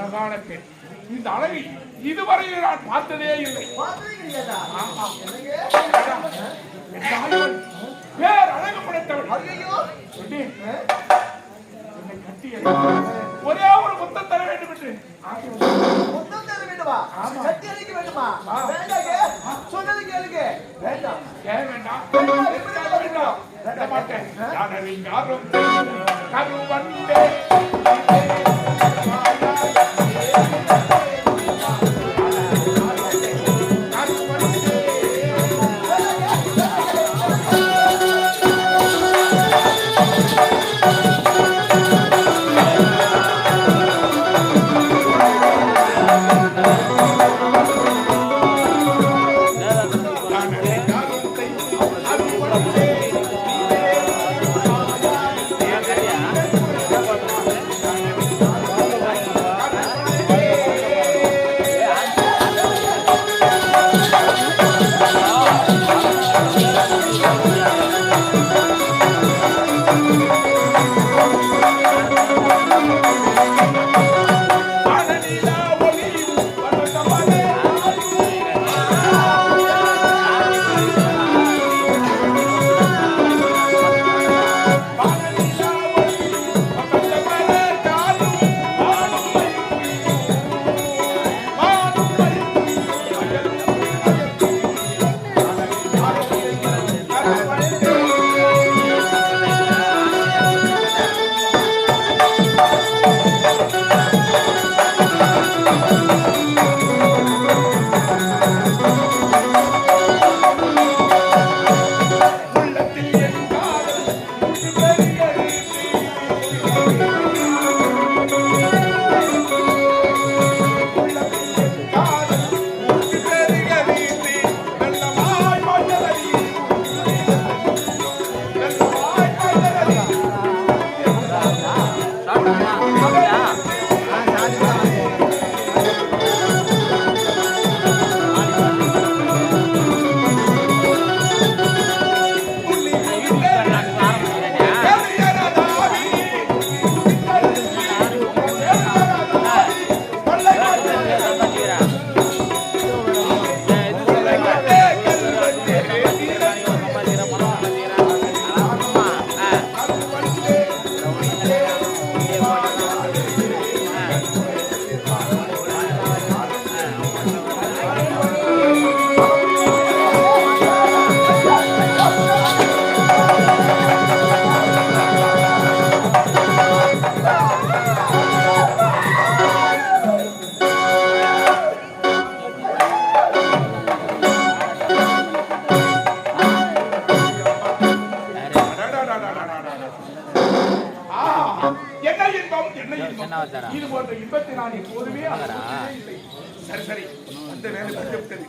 அழகான பெண். இந்த அழகை இதுவரை நான் பார்த்ததே இல்லை. பேர் அழகு படைத்தவள். என்னை கட்டிய ஒரே ஒரு முத்தம் தர வேண்டும் என்று முத்தம் தர வேண்டுமா? கட்டி அழைக்க வேண்டுமா? வேண்டாம், சொன்னது கேளுங்க. வேண்டாம், வேண்டாம், வேண்டாம் மாட்டேன். யாரும் கரு வந்தே இது போன்ற இன்பத்தை நான் எப்போதுமே சரி சரி அந்த வேலை வந்துவிட்டது.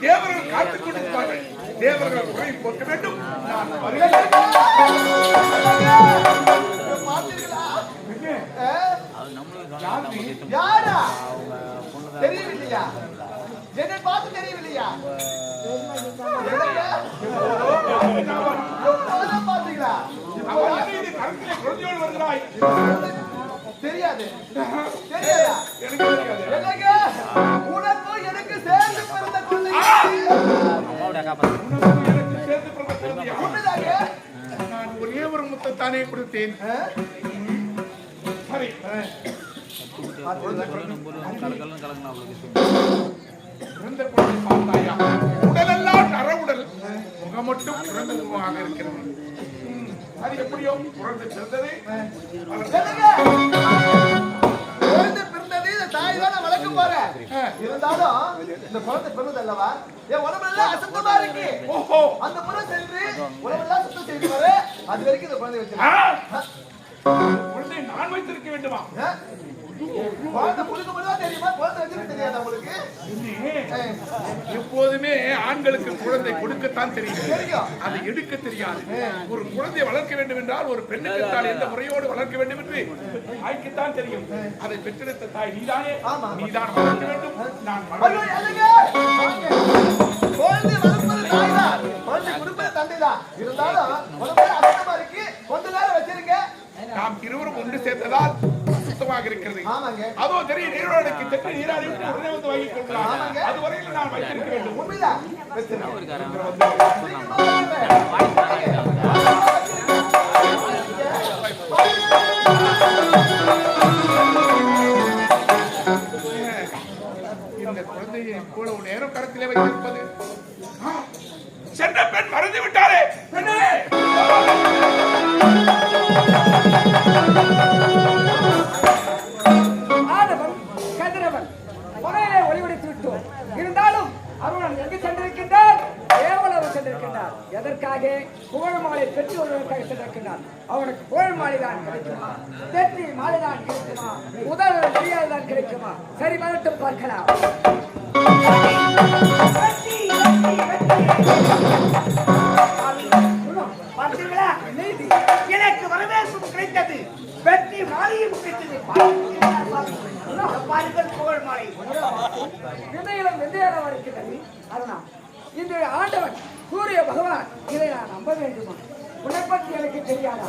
தேவர்கள் காத்துக் கொண்டிருப்பார்கள். தேவர்கள் குறை போக்க வேண்டும். நான் தெரியவில்லையா? என்னை பார்த்து தெரியவில்லையா? பாத்தீங்களா? குழந்தையோடு வருகிறாய். தெரியாது, தெரியாதா? எனக்கு உனக்கு எனக்கு சேர்ந்து பிறந்த குழந்தை. நான் ஒரே ஒரு முத்தத்தானே கொடுத்தேன். சரி, உடலெல்லாம் நர உடல், முகம் மட்டும் குழந்தை முகமாக இருக்கிறது. அது எப்படியோ குழந்தை பிறந்தது. குழந்தை பிறந்தது இந்த தாய் தான் வளர்க்க போற. இருந்தாலும் இந்த குழந்தை பிறந்தது அல்லவா, என் உடம்பெல்லாம் அசுத்தமா இருக்கு. ஓஹோ, அந்த புறம் சென்று உடம்பெல்லாம் சுத்தம் செய்து வர. அது வரைக்கும் இந்த குழந்தை வச்சிருக்க. குழந்தை நான் வைத்திருக்க வேண்டுமா? குழந்தை புழுக்க மட்டும் தெரியுமா? குழந்தை வச்சிருக்க தெரியாதா உங்களுக்கு? எப்போதுமே ஆண்களுக்கு குழந்தை கொடுக்கத்தான் தெரியும், அதை எடுக்க தெரியாது. ஒரு குழந்தை வளர்க்க வேண்டும் என்றால் ஒரு பெண்ணுக்கு தான் எந்த முறையோடு வளர்க்க வேண்டும் என்று தாய்க்குத்தான் தெரியும். அதை பெற்றெடுத்த தாய் நீதானே, நீதான் வளர்க்க வேண்டும். நான் குழந்தை வளர்ப்பது தாய் தான், குழந்தை கொடுப்பது தந்தை தான். இருந்தாலும் உடம்பு அசுத்தமா இருக்கு, கொஞ்ச நேரம் வச்சிருக்க. நாம் இருவரும் ஒன்று சேர்ந்ததால் சுத்தமாக இருக்கிறது. ஆமாங்க. அதோ தெரியும் நீரோடைக்கு தெற்கு நீராடி விட்டு உடனே வந்து வாங்கிக் கொள்ளலாம். ஆமாங்க. அது வரையில் நான் வைத்திருக்க வேண்டும். உண்மைதான். இந்த குழந்தையை இவ்வளவு நேரம் கருத்திலே வைத்திருப்பது சென்ற பெண் மறந்து விட்டாரே. பெண்ணே ஆதவன் கதிரவன் முறையிலே ஒளிவடைத்து விட்டோம். இருந்தாலும் அருணன் எங்கு சென்றிருக்கின்றார்? தேவலோகம் சென்றிருக்கின்றார். எதற்காக? புகழ் மாலை பெற்று வருவதற்காக சென்றிருக்கின்றார். அவனுக்கு புகழ் மாலை தான் கிடைக்குமா? வெற்றி மாலை தான் கிடைக்குமா? முதல் தெரியாதுதான் கிடைக்குமா? சரி, வரட்டும், பார்க்கலாம். பார்த்தீங்களா, எனக்கு வரவேற்பு கிடைத்தது, வெற்றி மாலையும் கிடைத்தது. பாருங்கள் புகழ் மாலை. விதையிலும் வெந்தையாக இருக்கின்றது. அருணா, இந்த ஆண்டவன் சூரிய பகவான், இதை நான் நம்ப வேண்டுமா? உன்னை பற்றி எனக்கு தெரியாதா?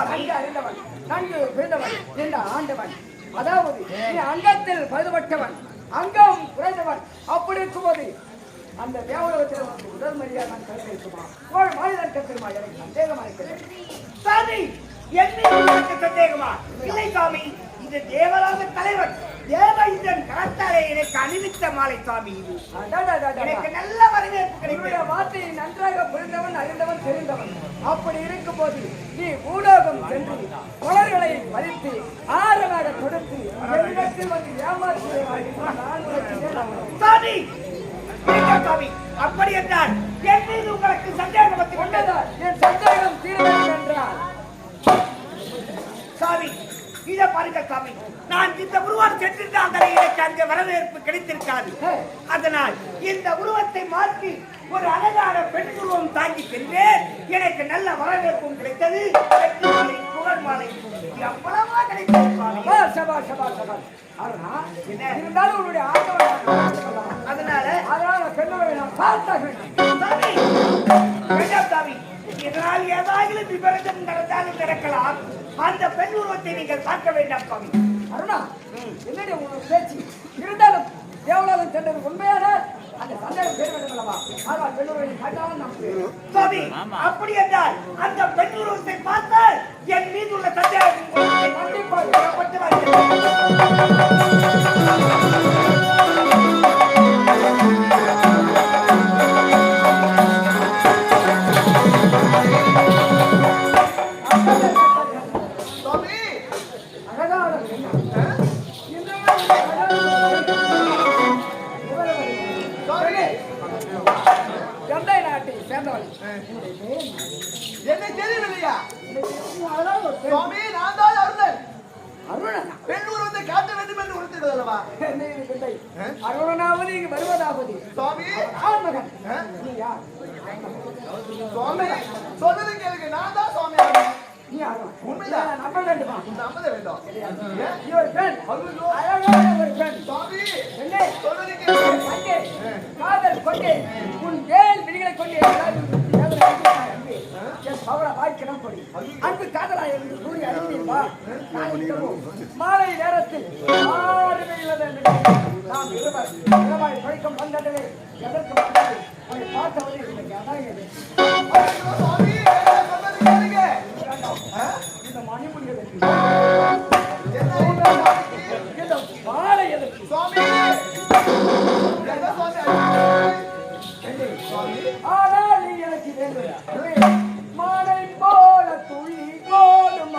நன்கு அறிந்தவன், நன்கு பிறந்தவன் என்ற ஆண்டவன். அதாவது நீ அங்கத்தில் பழுதுபட்டவன், அங்கம் குறைந்தவன். அப்படி இருக்கும்போது அந்த தேவலோகத்தில் வந்து முதல் மரியாதை நான் கருத்திருக்குமா? ஒரு மனிதன் கருத்திருமா? எனக்கு சந்தேகமா இருக்கிறது. சாமி, என்ன சந்தேகமா? இல்லை சாமி, இது தேவலோக தலைவன் தேவஇந்திரன் கரத்தாலே எனக்கு அணிவித்த மாலை சாமி. இது எனக்கு நல்ல வரவேற்பு கிடைக்கும். வார்த்தையை நன்றாக புரிந்தவன், அறிந்தவன், தெரிந்தவன். அப்படி இருக்கும் போது நீ பூலோகம் சென்று மலர்களை பறித்து ஆரமாக கொடுத்து என்னிடத்தில் வந்து ஏமாற்றுகிறாய். சாமி, சாமி, அப்படி என்றால் என் மீது உங்களுக்கு சந்தேகம் வந்து கொண்டதா? என் சந்தேகம் தீர வேண்டும் என்றால் சாமி, இதை பாருங்க சாமி, நான் இந்த உருவம் சென்றிருந்தால் எனக்கு அங்கே வரவேற்பு கிடைத்திருக்காது. அதனால் இந்த உருவத்தை மாற்றி ஒரு அழகான பெண் உருவம் தாங்கி சென்றேன். எனக்கு நல்ல வரவேற்பும் கிடைத்தது, புகழ் மாலை எவ்வளவா கிடைத்தது. இருந்தாலும் உன்னுடைய ஆண்டவன், அதனால பெண்ணோரை நான் பார்த்தாக சாமி, இதனால் ஏதாவது விபரீதம் நடந்தாலும் நடக்கலாம். அந்த பெண் உருவத்தை நீங்கள் பார்க்க வேண்டாம் சாமி. அருணா, என்னுடைய உங்கள் பேச்சு இருந்தாலும் தேவலோகம் சென்றது உண்மையான அந்த சந்தேகம் பேர் வேண்டும் அல்லவா? ஆனால் பெண்ணுரை காட்டாமல் நாம் சாமி, அப்படி என்றால் அந்த பெண் உருவத்தை பார்த்தால் என் மீது உள்ள சந்தேகம் என்ன தெரியவில்லையா? சுவாமி, நான் தான் அருணன். அருணனா? பெண் உருவத்தை காட்ட வேண்டும் என்று உணர்த்தது அல்லவா? அருணனாவது இங்கு வருவதாவது சுவாமி, ஆண்மகன். நீ யார்? சுவாமி, சொல்லுங்க கேளுங்க. நான் தான் சுவாமி அருணன். நீ அருணன். உண்மைதான். நம்ப வேண்டுமா? நம்ப வேண்டும். நீ ஒரு பெண், ஐயோ, அழகான ஒரு பெண். சுவாமி, என்னை சொல்லுங்க கேளுங்க. அங்கே காதல் கொண்டே உன் வேல் விழிகளை கொண்டே என் பவள வாய்க்கிடம் கொடி அன்பு காதலாய் என்று கூறி அனுப்பியிருப்பா. மாலை நேரத்தில் நாம் இருவர் இரவாய் படிக்கும் வந்தடவே எதற்கு வந்தது உன்னை பார்த்தவரை எனக்கு அதான் எது. சுவாமி, சொன்னது கேளுங்க. இந்த மணிமுடிகள் என்ன இந்த மாலை எதற்கு? சுவாமி, என்ன சுவாமி? ஆனால் நீ எனக்கு வேண்டும். மாலை போல துளி போடும்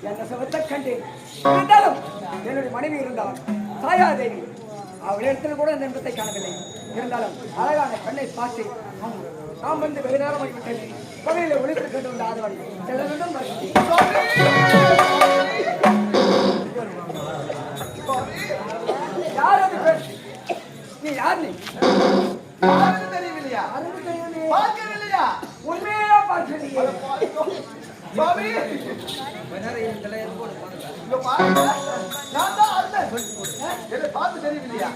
என்ன சுகத்தை கண்டேன். இருந்தாலும் என்னுடைய மனைவி இருந்தால் சாயாதேவி அவளிடத்தில் கூட இந்த இன்பத்தை காணவில்லை. இருந்தாலும் அழகான பெண்ணை பார்த்து நாம் வந்து வெகு நேரமாகிவிட்டது. பகையில ஒளித்து கொண்டு வந்த ஆதவன் செல்லவிடம் யார் அது பெண்? நீ யார்? நீ யாருக்கு தெரியவில்லையா? பார்க்கவில்லையா? உண்மையா பார்க்கலையே. சுவாமி இங்க பாருங்க, நான் தான் அண்ணன். என்னை பார்த்து தெரியவில்லையா?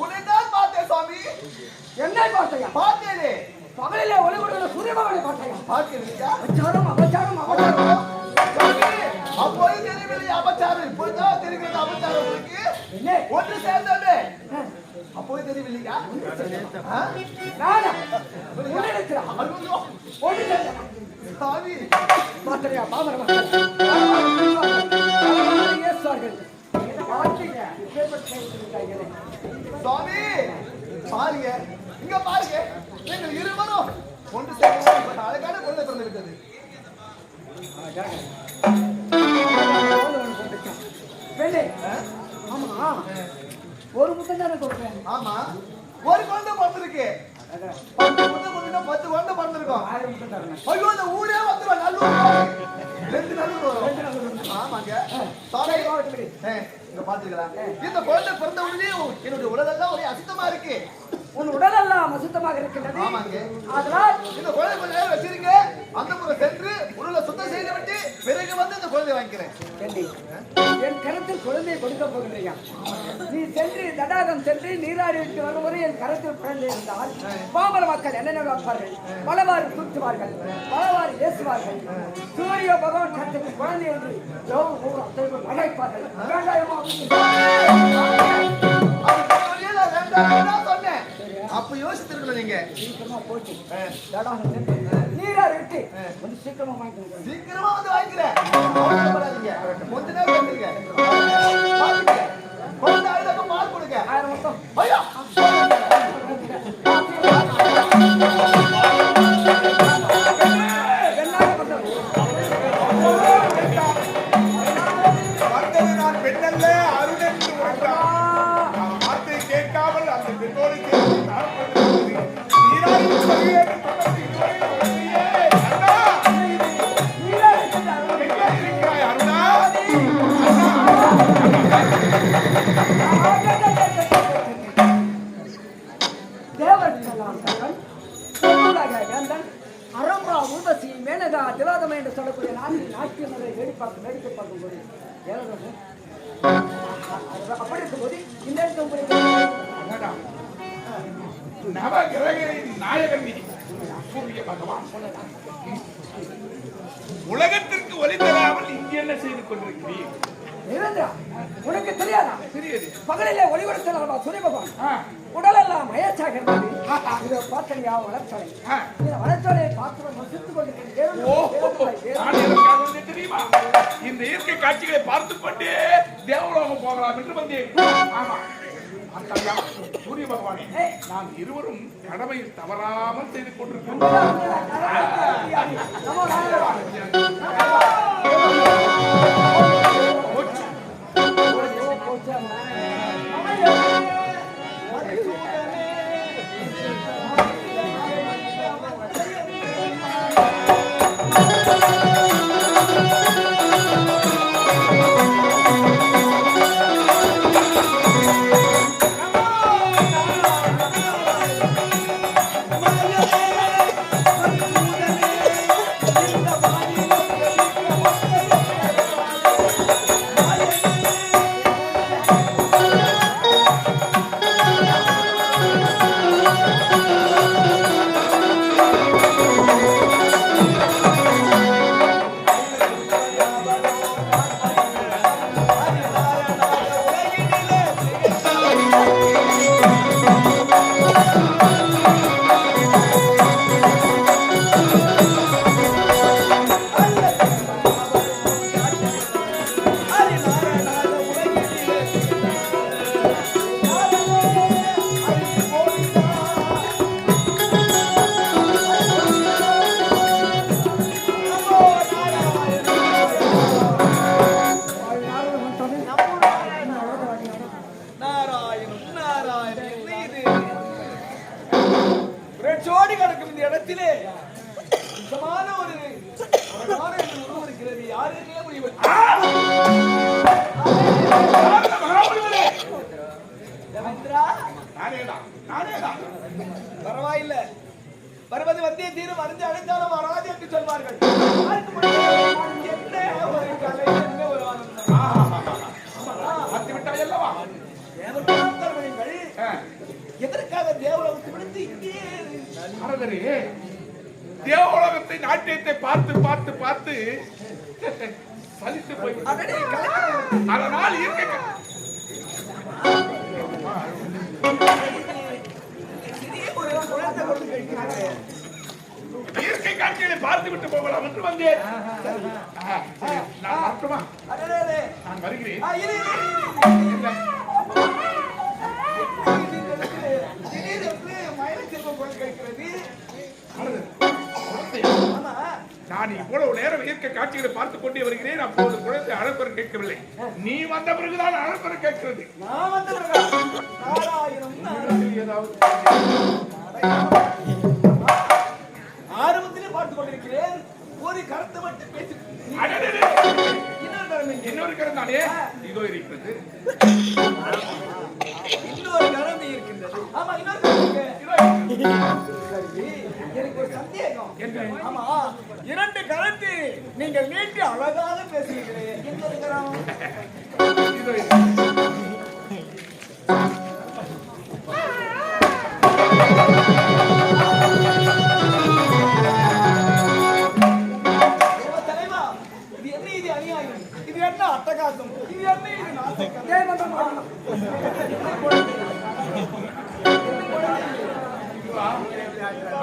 உன்னைதான் பார்த்தேன் சுவாமி. என்ன பார்த்தையா? பார்த்தேனே. பகலிலே ஒளி கொடுக்கிற சூரிய பகவானை பார்த்தையா? பார்க்கவில்லையா? அபச்சாரம் அபச்சாரம் அபச்சாரம். அப்போது தெரியவில்லை அபச்சாரம், இப்போதான் தெரிகிறது அபச்சாரம். உங்களுக்கு என்ன ஒன்று சேர்ந்தோமே, அப்போது தெரியவில்லையா? நானா உன்னிடத்திலா? ஐயோ, ஒன்று சேர்ந்தவன். சாமி பார்த்தையா? பாமர மக்கள் இயேசுவார்கள் பார்த்தீங்க. சுவாமி பாருங்க, இங்க பாருங்க, நீங்கள் இருவரும் ஒன்று சேர்ந்து அழகான குழந்தை பிறந்திருக்கிறது. பெண்ணே, ஆமா ஒரு முத்தம் தானே கொடுப்பேன். ஆமா, ஒரு குழந்தை பிறந்திருக்கு. 10 முட்டை போட்டுட்டா 10 குழந்தை பிறந்திருக்கும். 1000 முத்தம் தரணும். ஐயோ, இந்த ஊரே வந்துடும். நல்லூர் 2 நல்லூர் வரும். ஆமாங்க சாமி, இங்க பாத்துங்களா, இந்த குழந்தை பிறந்த உடனே என்னுடைய உடலெல்லாம் ஒரே அசுத்தமா இருக்கு. உன் உடலெல்லாம் அசுத்தமாக இருக்கின்றது. ஆமாங்க, அதனால் இந்த குழந்தை கொஞ்ச நேரம் வச்சிருங்க. அந்த முறை சென்று உடலை சுத்தம் செய்து விட்டு பிறகு வந்து இந்த குழந்தை வாங்கிக்கிறேன். என் கரத்தில் குழந்தையை கொடுக்க போகின்றியா? நீ சென்று தடாகம் சென்று நீராடி விட்டு வரும் முறை என் கரத்தில் குழந்தை இருந்தால் பாமர மக்கள் என்னென்ன வைப்பார்கள்? பலவாறு தூற்றுவார்கள், பலவாறு ஏசுவார்கள். சூரிய பகவான் கரத்தில் குழந்தை என்று அழைப்பார்கள். சொன்னேன், அப்ப யோசித்திருக்கணும் நீங்க. சீக்கிரமா போச்சு தடாகம் சென்று நீராடி விட்டு கொஞ்சம் சீக்கிரமா வாங்கிக்கணும். சீக்கிரமா வந்து வாங்கிக்கிறேன். கொஞ்ச நேரம் வந்துருங்க. குழந்தை அழுதப்ப பால் கொடுங்க. 1000 மொத்தம். ஐயா, வந்தது நான் பெண்ணல்ல அருள் என்று உரைத்தான். அவன் வார்த்தை கேட்காமல் அந்த பெண்ணோடு சேர்ந்து நான் கொண்டிருக்கிறேன். நீராடி வருகிறேன் என்று சொன்னது இதுவரை வரவில்லையே. அண்ணா, எங்கே இருக்கிறாய் அருணா? அரம்பா ஊர்வசி மேனகா திவாதம் என்று சொல்லக்கூடிய நாட்டிய மலை வேடிக்கை பார்க்கும்போது அப்படி இருக்கும்போது இந்த அடடா, நவகிரகங்களின் நாயகன் நீ, சூரிய பகவான். உலகத்திற்கு ஒளி தராமல் இங்கு என்ன செய்து கொண்டிருக்கிறீர்? நிரந்தரா உனக்கு தெரியாதா? தெரியுது. பகலிலே ஒளி கொடுத்த சூரிய பகவான் உடலெல்லாம் மயச்சாக இருந்தது. இதை பார்த்தா வளர்ச்சலை இந்த வளர்ச்சலையை பார்த்து ரசித்துக் கொண்டிருக்கிறேன். நான் எதற்காக வந்தேன் தெரியுமா? இந்த இயற்கை காட்சிகளை பார்த்துக் கொண்டே தேவலோகம் போகலாம் என்று வந்தேன். ஆமா, அத்தகைய சூரிய பகவானே, நாம் இருவரும் கடமையில் தவறாமல் செய்து கொண்டிருக்கிறோம். நானேதான். பரவாயில்லை. வருவது வந்தே தீரும், அறிந்து அழைத்தாலும் வராது என்று சொல்வார்கள். என்ன ஒரு கலை, என்ன ஒரு ஆனந்தம். பார்த்து விட்டாய் அல்லவா? எதற்காக தேவலோகத்தை விடுத்து இங்கே அரதரே, தேவலோகத்தை நாட்டியத்தை பார்த்து பார்த்து பார்த்து சலித்து போய் அதனால் இயற்கை காட்சிகளை பார்த்து விட்டு போகலாம் என்று வந்தேன். நான் வரட்டுமா? நான் வருகிறேன். நான் இவ்வளவு நேரம் இயற்கை காட்சிகளை பார்த்துக் கொண்டே வருகிறேன். அப்போது குழந்தை அழைப்பர் கேட்கவில்லை. நீ வந்த பிறகுதான் அழைப்பர் கேட்கிறது. நான் வந்த பிறகு ஏதாவது ஆரம்பத்திலே பார்த்துக் கொண்டிருக்கிறேன். ஒரு கருத்தை மட்டும் பேசி இன்னொரு கருத்தானே இதோ இருக்கிறது. இன்னொரு கரம் இருக்கின்றது. ஆமா, இன்னொரு எனக்கு ஒரு சந்தேகம். ஆமா, இரண்டு கரத்தை நீங்கள் நீட்டி அழகாக பேசுகிறீர்களே, இன்னொரு கரம் இதோ தலைவா, இது என்ன? இது அநியாயம். இது என்ன அட்டகாசம்? இது என்ன? இது நாசகம்.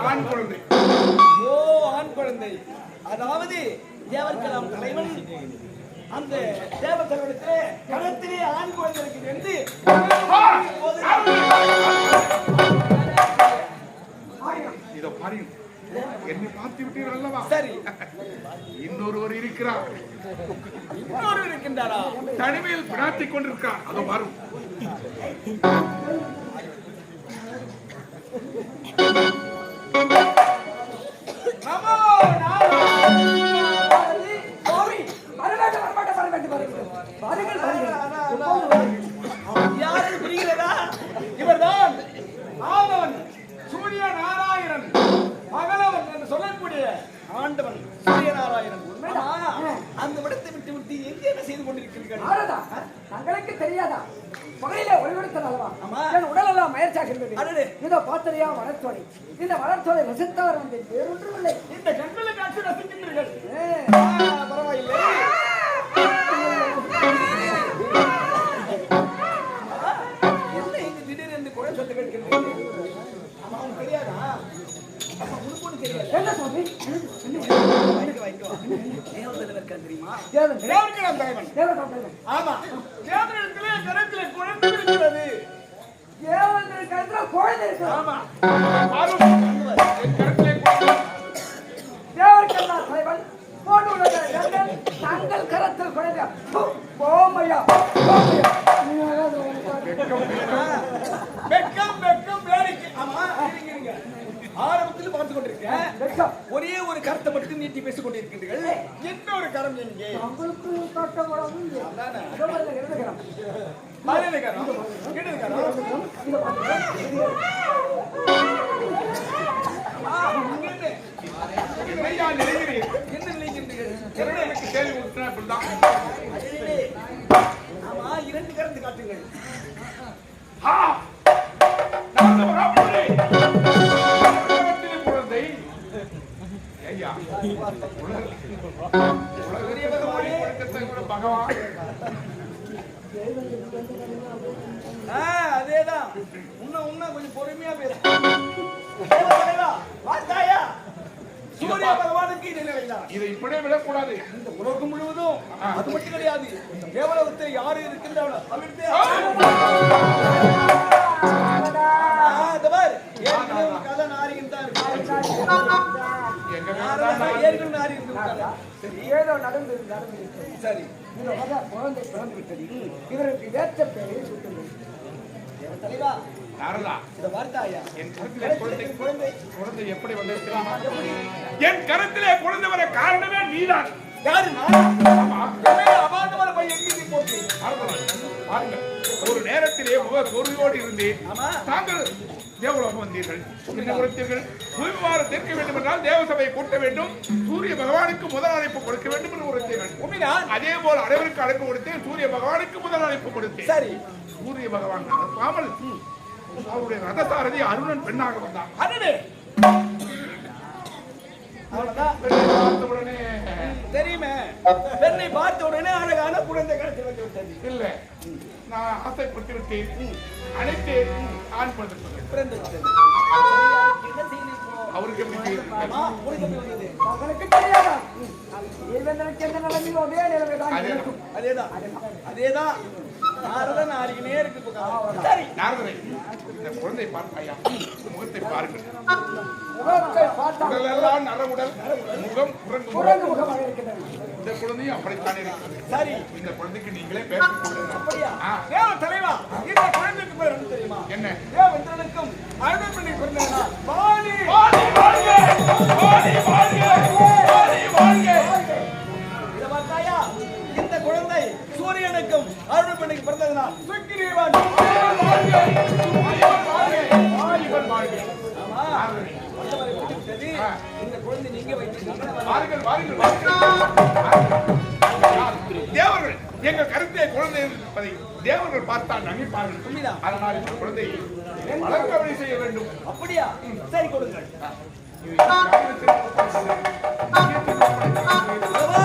ஆண் குழந்தை. ஓ, ஆண் குழந்தை. அதாவது தேவர்கலாம் தலைவன் அந்த தேவர்களுக்கு களத்திலே ஆண் குழந்தை இருக்குது என்று இதோ பாருங்க, என்னை பார்த்து விட்டீர்கள் அல்லவா? சரி, இன்னொருவர் இருக்கிறார். இன்னொரு இருக்கின்றாரா? தனிமையில் பிரார்த்திக் கொண்டிருக்கிறார். அதோ வரும். யாரும் புரிகிறதா? இவர்தான் ஆதவன், சூரிய நாராயணன் மகளவன் என்று சொல்லக்கூடிய ஆண்டவன் சூரிய நாராயணன். அந்த விடத்தை விட்டு விட்டு எங்கே என்ன செய்து கொண்டிருக்கிறீர்கள்? தங்களுக்கு தெரியாதா? பகையில ஒளிவெடுத்தல் அல்லவா? ஆமா. என் உடல் எல்லாம் மயற்சாகின்றது. அடடே. இதோ பாத்திரையா வளர்த்தோலை. இந்த வளர்த்தோலை ரசித்தவர் வந்து வேறொன்றுமில்லை. இந்த கண்களை காட்சி ரசிக்கின்றீர்கள். பரவாயில்லை. என்ன இங்கு திடீரென்று குறை சொல்ல கேட்கிறீர்கள்? ஆமா, அவனுக்கு தெரியாதா? உனக்கு ஒண்ணு தெரியாது. என்ன சுவாமி? தேவதேவர் இருக்கான் தெரியுமா? தேவன் தலைவன். தேவன். ஆமா, தேவதேவத்திலே கரத்திலே குழந்தை இருக்கிறது. தேவன் கருத்துல குழந்தை இருக்கு. ஆமா, என் கருத்திலே குழந்தை. தேவர்கல்லா தலைவன் போட்டு உள்ள தங்கள் கரத்தில் குழந்தை. போமையா வெக்கம் வெக்கம் வேலைக்கு. ஆமா, இருங்க. ஆரம்பத்தில் பார்த்துக் கொண்டிருக்கேன். ஒரே ஒரு கருத்தை மட்டும் நீட்டி பேசிக் கொண்டிருக்கிறீர்கள். என்ன ஒரு கரம் நீங்க? உங்களுக்கு கட்டப்படாது. என்னையா நினைக்கிறீர்? என்ன நினைக்கின்றீர்கள்? என்ன எனக்கு கேள்வி விட்டுனா இப்படிதான். ஆமா, இரண்டு கரந்து காட்டுங்கள். குழந்தை ஐயா, பகவான் அதேதான். உன்ன கொஞ்சம் பொறுமையா பேச. சூரிய பகவானுக்கு இது நிலைதான். இதை இப்படியே விடக்கூடாது. இந்த உலகம் முழுவதும் அது மட்டும் கிடையாது. தேவலோகத்தில் யாரு இருக்கின்றவளோ அவருக்கு கதை நாரிகள் தான் இருக்கு. நாரி ஏதோ நடந்து சரி, குழந்தை பிறந்து விட்டது. இவருக்கு வேற்ற பெயரை சுட்டுள்ளது. தலைவா, நாரதா, இந்த வார்த்தையா என் கருத்திலே குழந்தை எப்படி வந்திருக்கிறாமா? என் கருத்திலே குழந்தை வர காரணமே நீதான். யாரு? நான். ஆமா, அபாண்டமான பையன் எங்கே போச்சு? பாருங்கள், ஒரு நேரத்திலே முக சோர்வோடு இருந்து ஆமா. தாங்கள் தேவலோகம் வந்தீர்கள். என்ன உரைத்தீர்கள்? பூமிவார தீர்க்க வேண்டும் என்றால் தேவசபையை கூட்ட வேண்டும், சூரிய பகவானுக்கு முதல் அழைப்பு கொடுக்க வேண்டும் என்று உரைத்தீர்கள். உண்மைதான். அதே போல் அனைவருக்கு அழைப்பு கொடுத்தேன், சூரிய பகவானுக்கு முதல் அழைப்பு கொடுத்தேன். சரி. சூரிய பகவான் அனுப்பாமல் அவருடைய ரதசாரதி அருணன் பெண்ணாக வந்தான். அடடே. அவ்வளவுதான். பெண்ணை பார்த்த உடனே தெரியுமே, பெண்ணை பார்த்த உடனே அழகான குழந்தை கழுத்தில் வந்து விட்டது. இல்ல, நான் ஆசைப்பட்டு விட்டேன், அனைத்தேன், ஆண் குழந்தை பிறந்து விட்டது. என்ன செய்யணும் இப்போ? அவருக்கு எப்படி தெரியும்? ஆமா, உனக்கு எப்படி வந்தது? அவனுக்கு தெரியாதா தேவேந்திரனுக்கு எந்த நிலைமையோ அதே நிலைமைதான் அதே இருக்கும். அதேதான் நாரதன் ஆறினே இருக்கு இப்ப. சரி. நாரதரை, இந்த குழந்தை பார்த்தாயா? முகத்தை பாருங்கள். முகத்தை பார்த்தால் உடலெல்லாம் நரவுடல், முகம் குரங்கு முகம். குரங்கு முகமாக இருக்கின்றது. இந்த குழந்தையும் அப்படித்தானே இருக்கிறது. சரி. இந்த குழந்தைக்கு நீங்களே பேர் கொடுங்க. அப்படியா? ஆ. தேவ தலைவா, இந்த குழந்தைக்கு பேர் என்ன தெரியுமா? என்ன? தேவேந்திரனுக்கும் அருணமணி பிறந்தா வாணி. வாடி வாழ்க! வாடி வாழ்க! வாடி வாழ்க! இத பார்த்தாயா? இந்த குழந்தை சூரியனுக்கும் அருணமணிக்கு பிறந்ததுனால் சுக்கிரீவன். வாலிபன் வாழ்க! ஆமா. நாரதரை, வந்தவரை விட்டு விட்டது. ஆ. இந்த குழந்தை நீங்க வைத்தீங்க. வாருங்கள், வாருங்கள், வாருங்கள். தேவர்கள் எங்கள் கருத்தை குழந்தை இருப்பதை தேவர்கள் பார்த்தால் நகைப்பார்கள். உண்மைதான். அதனால் இந்த குழந்தையை வளர்க்க வழி செய்ய வேண்டும். அப்படியா? சரி, கொடுங்கள். இது யாருக்கு தெரியும்? அல்லவா?